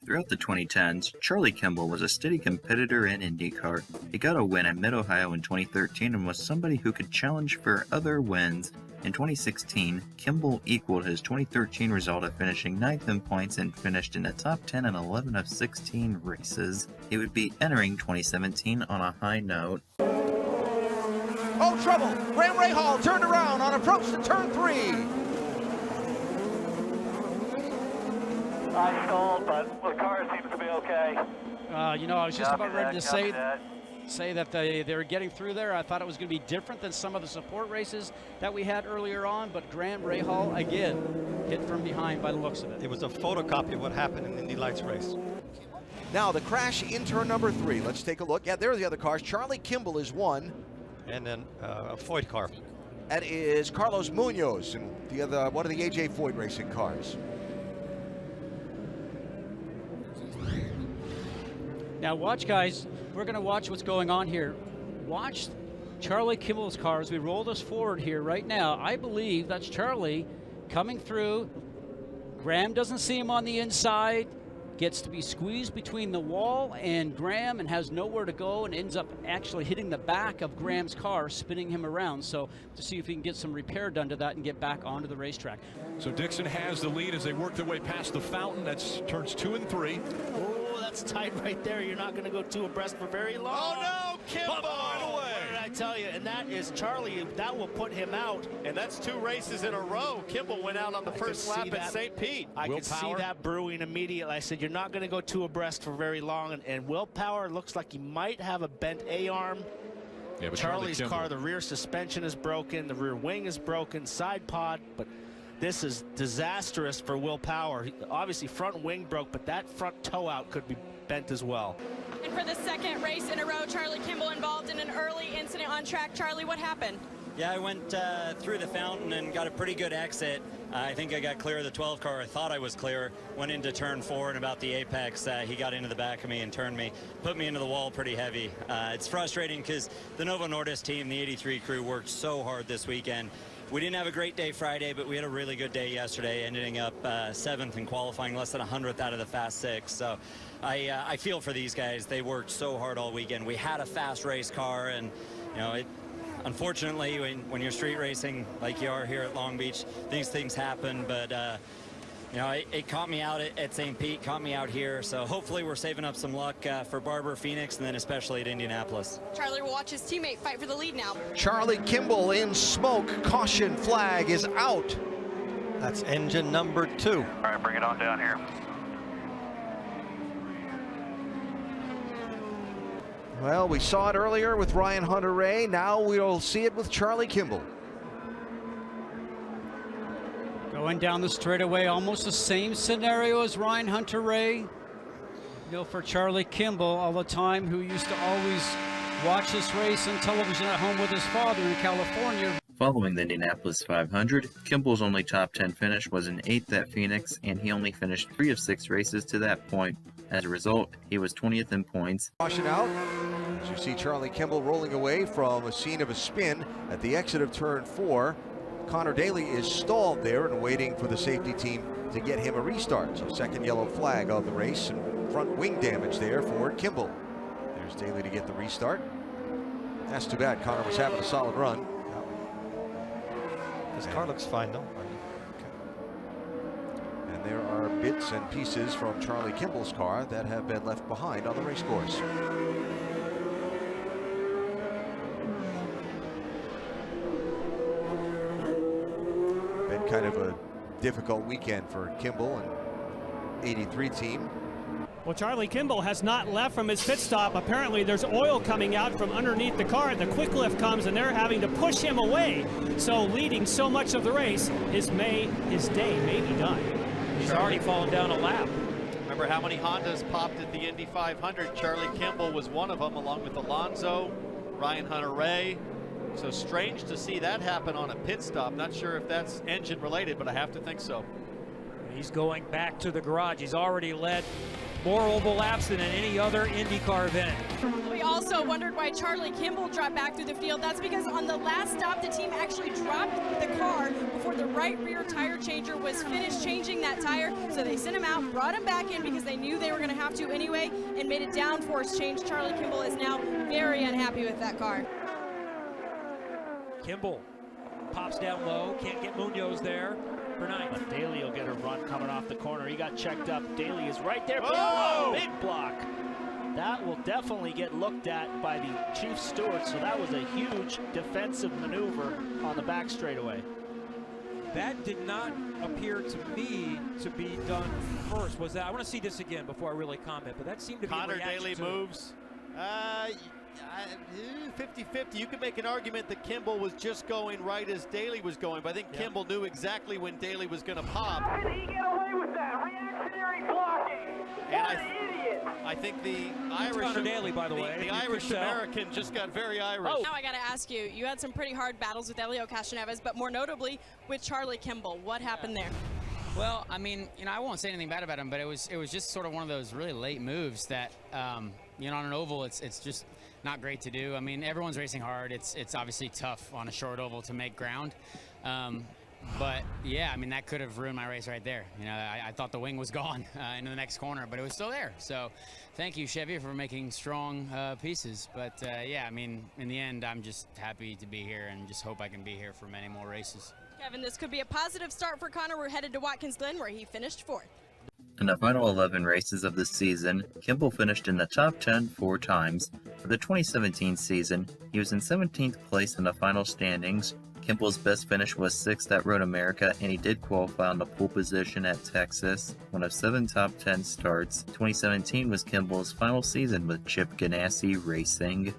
Throughout the 2010s, Charlie Kimball was a steady competitor in IndyCar. He got a win at Mid-Ohio in 2013 and was somebody who could challenge for other wins. In 2016, Kimball equaled his 2013 result of finishing 9th in points and finished in the top 10 in 11 of 16 races. He would be entering 2017 on a high note. Oh, trouble! Graham Rahal turned around on approach to turn 3. I stalled, but the car seems to be okay. I was just about ready to say that they were getting through there. I thought it was going to be different than some of the support races that we had earlier on, but Graham Rahal, again, hit from behind by the looks of it. It was a photocopy of what happened in the Indy Lights race. Now the crash in turn number 3. Let's take a look. Yeah, there are the other cars. Charlie Kimball is one. And then a Foyt car. That is Carlos Munoz and the other one of the AJ Foyt racing cars. Now watch, guys, we're going to watch what's going on here. Watch Charlie Kimball's car as we roll this forward here right now. I believe that's Charlie coming through. Graham doesn't see him on the inside, gets to be squeezed between the wall and Graham and has nowhere to go and ends up actually hitting the back of Graham's car, spinning him around. So to see if he can get some repair done to that and get back onto the racetrack. So Dixon has the lead as they work their way past the fountain. That's turns 2 and 3. Oh, that's tight right there. You're not going to go 2 abreast for very long. Oh no, Kimball! Right away. What did I tell you? And that is Charlie. That will put him out. And that's 2 races in a row. Kimball went out on the first lap at St. Pete. I could see that brewing immediately. I said, you're not going to go 2 abreast for very long. And Will Power looks like he might have a bent A-arm. Yeah, but Charlie's car, the rear suspension is broken, the rear wing is broken, side pod, but this is disastrous for Will Power. Obviously front wing broke, but that front toe out could be bent as well. And for the second race in a row, Charlie Kimball involved in an early incident on track. Charlie, what happened? Yeah, I went through the fountain and got a pretty good exit. I think I got clear of the 12 car. I thought I was clear. Went into turn 4 and about the apex, he got into the back of me and turned me, put me into the wall pretty heavy. It's frustrating because the Novo Nordisk team, the 83 crew, worked so hard this weekend. We didn't have a great day Friday, but we had a really good day yesterday, ending up 7th and qualifying less than 100th out of the fast 6. So I feel for these guys. They worked so hard all weekend. We had a fast race car, and unfortunately, when you're street racing like you are here at Long Beach, these things happen. But it caught me out at St. Pete, caught me out here. So hopefully we're saving up some luck for Barber, Phoenix, and then especially at Indianapolis. Charlie will watch his teammate fight for the lead now. Charlie Kimball in smoke. Caution flag is out. That's engine number 2. All right, bring it on down here. Well, we saw it earlier with Ryan Hunter-Reay. Now we'll see it with Charlie Kimball. Going down the straightaway, almost the same scenario as Ryan Hunter-Reay. For Charlie Kimball all the time, who used to always watch this race on television at home with his father in California. Following the Indianapolis 500, Kimball's only top 10 finish was an 8th at Phoenix, and he only finished 3 of 6 races to that point. As a result, he was 20th in points. Caution out. As you see Charlie Kimball rolling away from a scene of a spin at the exit of turn 4. Connor Daly is stalled there and waiting for the safety team to get him a restart. So second yellow flag of the race and front wing damage there for Kimball. There's Daly to get the restart. That's too bad. Connor was having a solid run. His car looks fine though. And there are bits and pieces from Charlie Kimball's car that have been left behind on the race course. Been kind of a difficult weekend for Kimball and 83 team. Well, Charlie Kimball has not left from his pit stop. Apparently there's oil coming out from underneath the car. The quick lift comes and they're having to push him away. So leading so much of the race, his day may be done. He's already fallen down a lap. Remember how many Hondas popped at the Indy 500? Charlie Kimball was one of them, along with Alonso, Ryan Hunter-Reay. So strange to see that happen on a pit stop. Not sure if that's engine related, but I have to think so. He's going back to the garage. He's already led more oval laps than in any other IndyCar event. We also wondered why Charlie Kimball dropped back through the field. That's because on the last stop, the team actually dropped the car before the right rear tire changer was finished changing that tire. So they sent him out, brought him back in because they knew they were going have to anyway and made a downforce change. Charlie Kimball is now very unhappy with that car. Kimball pops down low, can't get Munoz there for ninth. But Daly will get a run coming off the corner. He got checked up. Daly is right there. Oh! Big block. That will definitely get looked at by the chief steward. So that was a huge defensive maneuver on the back straightaway. That did not appear to me to be done first. Was that? I want to see this again before I really comment, but that seemed to be a Connor reaction Daly to moves. 50-50. You could make an argument that Kimball was just going right as Daly was going, but I think Kimball knew exactly when Daly was going to pop. How did he get away with that? Reactionary blocking. What an idiot. I think the Irish, Connor Daly, by the way, the Irish American just got very Irish. Now I got to ask you, you had some pretty hard battles with Elio Castroneves, but more notably with Charlie Kimball. What happened there? Well, I mean, I won't say anything bad about him, but it was just sort of one of those really late moves that, on an oval, it's just not great to do. I mean, everyone's racing hard. It's obviously tough on a short oval to make ground. But yeah, I mean, that could have ruined my race right there. I thought the wing was gone into the next corner, but it was still there. So thank you, Chevy, for making strong pieces. But yeah, I mean, in the end, I'm just happy to be here and just hope I can be here for many more races. Kevin, this could be a positive start for Connor. We're headed to Watkins Glen, where he finished 4th. In the final 11 races of the season, Kimball finished in the top 10 4 times. For the 2017 season, he was in 17th place in the final standings. Kimball's best finish was 6th at Road America, and he did qualify on the pole position at Texas, one of 7 top 10 starts. 2017 was Kimball's final season with Chip Ganassi Racing.